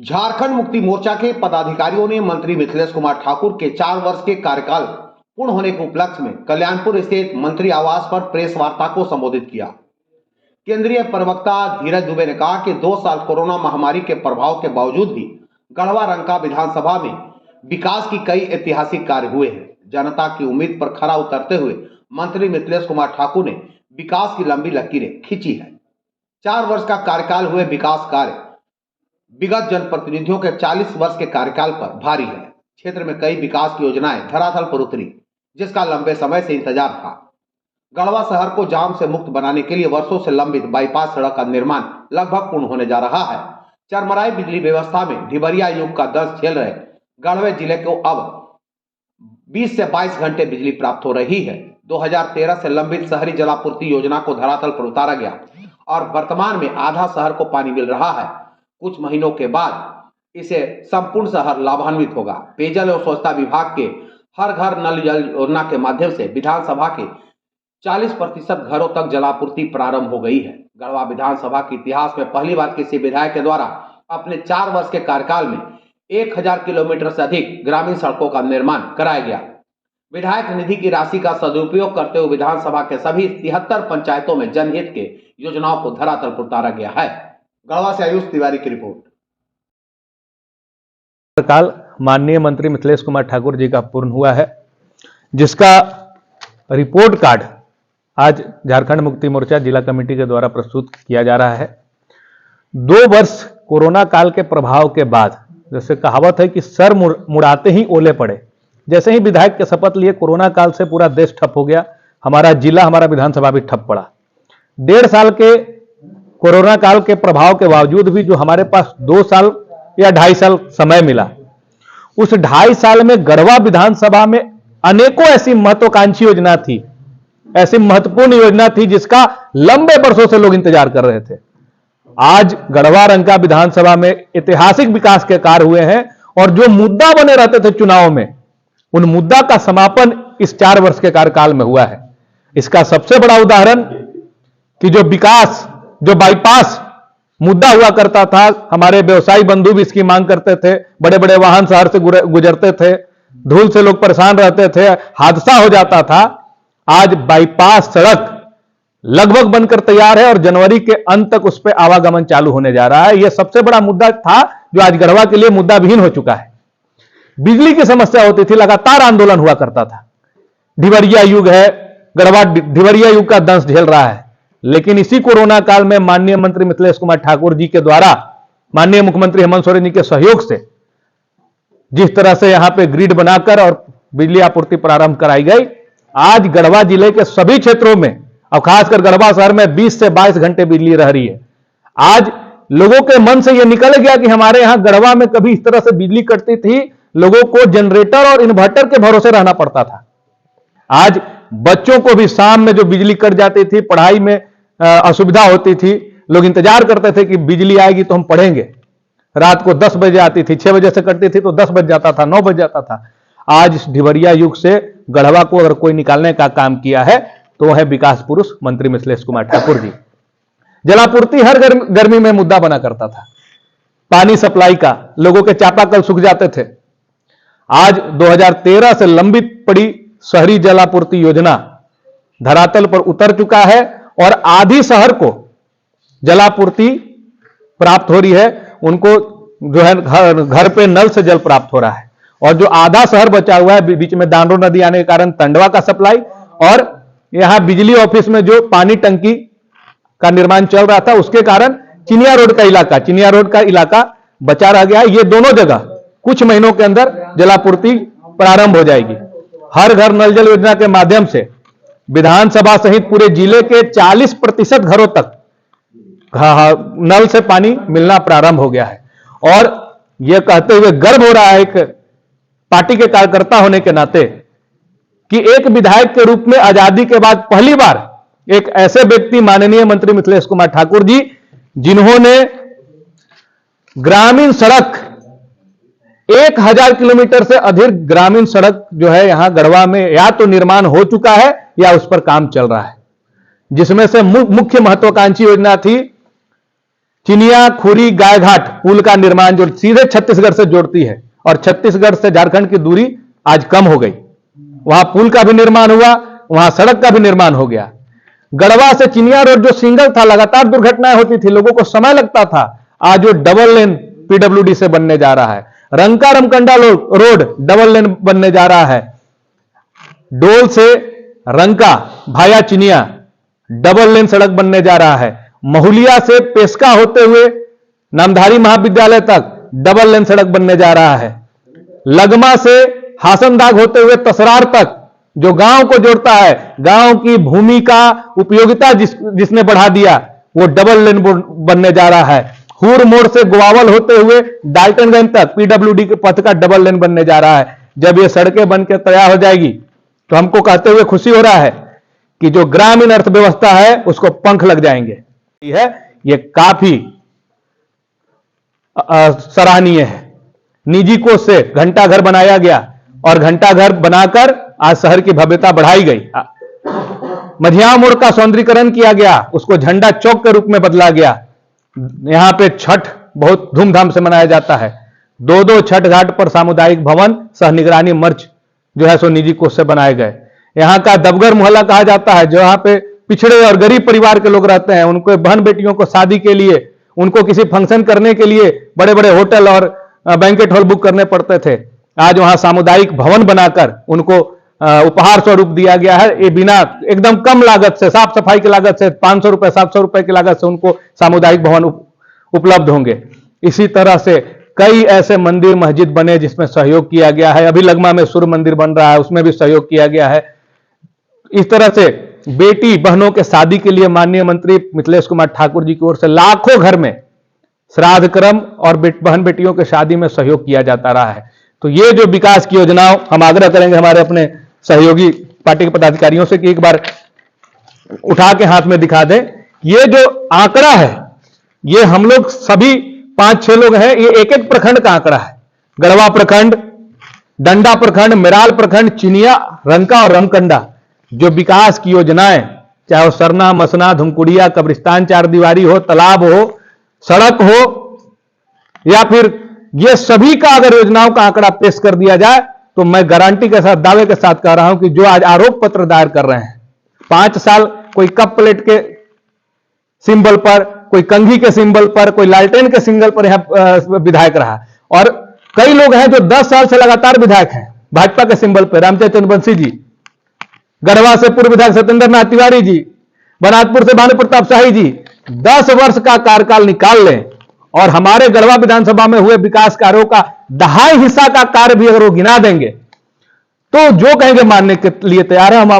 झारखंड मुक्ति मोर्चा के पदाधिकारियों ने मंत्री मिथिलेश कुमार ठाकुर के 4 वर्ष के कार्यकाल पूर्ण होने के उपलक्ष्य में कल्याणपुर स्थित मंत्री आवास पर प्रेस वार्ता को संबोधित किया। केंद्रीय प्रवक्ता धीरज दुबे ने कहा कि 2 साल कोरोना महामारी के प्रभाव के बावजूद भी गढ़वा रंका विधानसभा में विकास की कई ऐतिहासिक कार्य हुए हैं। जनता की उम्मीद पर खरा उतरते हुए मंत्री मिथिलेश कुमार ठाकुर ने विकास की लंबी लकीरें खींची है। 4 वर्ष का कार्यकाल हुए विकास कार्य विगत जनप्रतिनिधियों के 40 वर्ष के कार्यकाल पर भारी है। क्षेत्र में कई विकास की योजनाएं धरातल पर उतरी, जिसका लंबे समय से इंतजार था। गढ़वा शहर को जाम से मुक्त बनाने के लिए वर्षों से लंबित बाईपास सड़क का निर्माण लगभग पूर्ण होने जा रहा है। चरमराई बिजली व्यवस्था में ढिबरिया युग का दर्द झेल रहे गढ़वा जिले को अब 20 से 22 घंटे बिजली प्राप्त हो रही है। 2013 से लंबित शहरी जलापूर्ति योजना को धरातल पर उतारा गया और वर्तमान में आधा शहर को पानी मिल रहा है। कुछ महीनों के बाद इसे संपूर्ण शहर लाभान्वित होगा। पेयजल और स्वच्छता विभाग के हर घर नल जल योजना के माध्यम से विधानसभा के 40% घरों तक जलापूर्ति प्रारंभ हो गई है। गढ़वा विधानसभा के इतिहास में पहली बार किसी विधायक के द्वारा अपने 4 वर्ष के कार्यकाल में 1000 किलोमीटर से अधिक ग्रामीण सड़कों का निर्माण कराया गया। विधायक निधि की राशि का सदुपयोग करते हुए विधानसभा के सभी 73 पंचायतों में जनहित के योजनाओं को धरातल पर उतारा गया है। गढ़वा से आयुष तिवारी की रिपोर्ट। काल माननीय मंत्री मिथिलेश कुमार ठाकुर जी का पूर्ण हुआ है, जिसका रिपोर्ट कार्ड आज झारखंड मुक्ति मोर्चा जिला कमेटी के द्वारा प्रस्तुत किया जा रहा है। 2 वर्ष कोरोना काल के प्रभाव के बाद, जैसे कहावत है कि सर मुड़ाते ही ओले पड़े, जैसे ही विधायक के शपथ लिए कोरोना काल से पूरा देश ठप हो गया, हमारा जिला, हमारा विधानसभा भी ठप पड़ा। 1.5 साल के कोरोना काल के प्रभाव के बावजूद भी जो हमारे पास 2 साल या 2.5 साल समय मिला, उस 2.5 साल में गढ़वा विधानसभा में अनेकों ऐसी महत्वाकांक्षी योजना थी, ऐसी महत्वपूर्ण योजना थी जिसका लंबे वर्षों से लोग इंतजार कर रहे थे। आज गढ़वा रंका विधानसभा में ऐतिहासिक विकास के कार्य हुए हैं और जो मुद्दा बने रहते थे चुनाव में, उन मुद्दा का समापन इस 4 वर्ष के कार्यकाल में हुआ है। इसका सबसे बड़ा उदाहरण कि जो विकास, जो बाईपास मुद्दा हुआ करता था, हमारे व्यवसायी बंधु भी इसकी मांग करते थे। बड़े बड़े वाहन शहर से गुजरते थे, धूल से लोग परेशान रहते थे, हादसा हो जाता था। आज बाईपास सड़क लगभग बनकर तैयार है और जनवरी के अंत तक उस पर आवागमन चालू होने जा रहा है। यह सबसे बड़ा मुद्दा था जो आज गढ़वा के लिए मुद्दा विहीन हो चुका है। बिजली की समस्या होती थी, लगातार आंदोलन हुआ करता था। ढिबरिया युग है, गढ़वा ढिबरिया युग का दंश झेल रहा है। लेकिन इसी कोरोना काल में माननीय मंत्री मिथिलेश कुमार ठाकुर जी के द्वारा, माननीय मुख्यमंत्री हेमंत सोरेन जी के सहयोग से जिस तरह से यहां पे ग्रिड बनाकर और बिजली आपूर्ति प्रारंभ कराई गई, आज गढ़वा जिले के सभी क्षेत्रों में और खासकर गढ़वा शहर में 20 से 22 घंटे बिजली रह रही है। आज लोगों के मन से यह निकल गया कि हमारे यहां गढ़वा में कभी इस तरह से बिजली कटती थी, लोगों को जनरेटर और इन्वर्टर के भरोसे रहना पड़ता था। आज बच्चों को भी शाम में जो बिजली कट जाती थी, पढ़ाई में असुविधा होती थी, लोग इंतजार करते थे कि बिजली आएगी तो हम पढ़ेंगे। रात को 10 बजे आती थी, 6 बजे से कटती थी तो 10 बज जाता था, 9 बज जाता था। आज इस ढिबरिया युग से गढ़वा को अगर कोई निकालने का काम किया है तो वह है विकास पुरुष मंत्री मिथिलेश कुमार ठाकुर जी। जलापूर्ति हर गर्मी में मुद्दा बना करता था। पानी सप्लाई का, लोगों के चापाकल सूख जाते थे। आज 2013 से लंबित पड़ी शहरी जलापूर्ति योजना धरातल पर उतर चुका है और आधी शहर को जलापूर्ति प्राप्त हो रही है। उनको जो है घर पे नल से जल प्राप्त हो रहा है और जो आधा शहर बचा हुआ है, बीच में दांडो नदी आने के कारण टंडवा का सप्लाई और यहां बिजली ऑफिस में जो पानी टंकी का निर्माण चल रहा था, उसके कारण चिनिया रोड का इलाका बचा रह गया है। ये दोनों जगह कुछ महीनों के अंदर जलापूर्ति प्रारंभ हो जाएगी। हर घर नल जल योजना के माध्यम से विधानसभा सहित पूरे जिले के 40% घरों तक नल से पानी मिलना प्रारंभ हो गया है। और यह कहते हुए गर्व हो रहा है एक पार्टी के कार्यकर्ता होने के नाते कि एक विधायक के रूप में आजादी के बाद पहली बार एक ऐसे व्यक्ति माननीय मंत्री मिथिलेश कुमार ठाकुर जी, जिन्होंने ग्रामीण सड़क 1000 किलोमीटर से अधिक ग्रामीण सड़क जो है यहां गढ़वा में या तो निर्माण हो चुका है या उस पर काम चल रहा है, जिसमें से मुख्य महत्वाकांक्षी योजना थी चिनिया खुरी गायघाट पुल का निर्माण जो सीधे छत्तीसगढ़ से जोड़ती है, और छत्तीसगढ़ से झारखंड की दूरी आज कम हो गई। वहां पुल का भी निर्माण हुआ, वहां सड़क का भी निर्माण हो गया। गढ़वा से चिनिया रोड जो सिंगल था, लगातार दुर्घटनाएं होती थी, लोगों को समय लगता था, आज वो डबल लेन पीडब्ल्यूडी से बनने जा रहा है। Ranka Ramkanda road double lane बनने जा रहा है। डोल से रंका भाया चिनिया डबल लेन सड़क बनने जा रहा है। महुलिया से पेस्का होते हुए नामधारी महाविद्यालय तक डबल लेन सड़क बनने जा रहा है। लगमा से हासनदाग होते हुए तसरार तक जो गांव को जोड़ता है, गांव की भूमि का उपयोगिता जिसने बढ़ा दिया, वो डबल लेन बनने जा रहा है। हूर मोड़ से गोवावल होते हुए डाल्टनगंज तक पीडब्ल्यूडी के पथ का डबल लेन बनने जा रहा है। जब ये सड़कें बनकर तैयार हो जाएगी तो हमको कहते हुए खुशी हो रहा है कि जो ग्रामीण अर्थव्यवस्था है उसको पंख लग जाएंगे। ये काफी सराहनीय है। निजी कोष से घंटाघर बनाया गया और घंटाघर बनाकर आज शहर की भव्यता बढ़ाई गई। मझिया मोड़ का सौंदर्यीकरण किया गया, उसको झंडा चौक के रूप में बदला गया। यहां पे छठ बहुत धूमधाम से मनाया जाता है। दो छठ घाट पर सामुदायिक भवन सह निगरानी मंच जो है सो निजी कोष से बनाए गए। यहां का दबगर मोहल्ला कहा जाता है, जो यहां पे पिछड़े और गरीब परिवार के लोग रहते हैं, उनको बहन बेटियों को शादी के लिए, उनको किसी फंक्शन करने के लिए बड़े बड़े होटल और बैंकेट हॉल बुक करने पड़ते थे। आज वहां सामुदायिक भवन बनाकर उनको उपहार स्वरूप दिया गया है। ये बिना एकदम कम लागत से, साफ सफाई की लागत से 500 रुपए 700 रुपए की लागत से उनको सामुदायिक भवन उपलब्ध होंगे। इसी तरह से कई ऐसे मंदिर मस्जिद बने जिसमें सहयोग किया गया है। अभी लगमा में सूर्य मंदिर बन रहा है, उसमें भी सहयोग किया गया है। इस तरह से बेटी बहनों के शादी के लिए माननीय मंत्री मिथिलेश कुमार ठाकुर जी की ओर से लाखों घर में श्राद्ध क्रम और बहन बेटियों के शादी में सहयोग किया जाता रहा है। तो ये जो विकास की योजनाओं, हम आग्रह करेंगे हमारे अपने सहयोगी पार्टी के पदाधिकारियों से कि एक बार उठा के हाथ में दिखा दें। ये जो आंकड़ा है, ये हम लोग सभी 5-6 लोग हैं, ये एक एक प्रखंड का आंकड़ा है। गढ़वा प्रखंड, डंडा प्रखंड, मेराल प्रखंड, चिनिया, रंका और रमकंडा जो विकास की योजनाएं, चाहे वो सरना, मसना, धुमकुड़िया, कब्रिस्तान, चार दीवारी हो, तालाब हो, सड़क हो, या फिर ये सभी का अगर योजनाओं का आंकड़ा पेश कर दिया जाए तो मैं गारंटी के साथ, दावे के साथ कह रहा हूं कि जो आज आरोप पत्र दायर कर रहे हैं, 5 साल कोई कप प्लेट के सिंबल पर, कोई कंघी के सिंबल पर, कोई लालटेन के सिंबल पर यहां विधायक रहा, और कई लोग हैं जो 10 साल से लगातार विधायक हैं भाजपा के सिंबल पर। रामचंद्र चंद्रवंशी जी, गढ़वा से पूर्व विधायक सत्येंद्र नाथ तिवारी जी, बनातपुर से भानु प्रताप शाही जी, 10 वर्ष का कार्यकाल निकाल लें और हमारे गढ़वा विधानसभा में हुए विकास कार्यों का 2.5 हिस्सा का कार्य भी अगर वो गिना देंगे तो जो कहेंगे मानने के लिए तैयार है हम।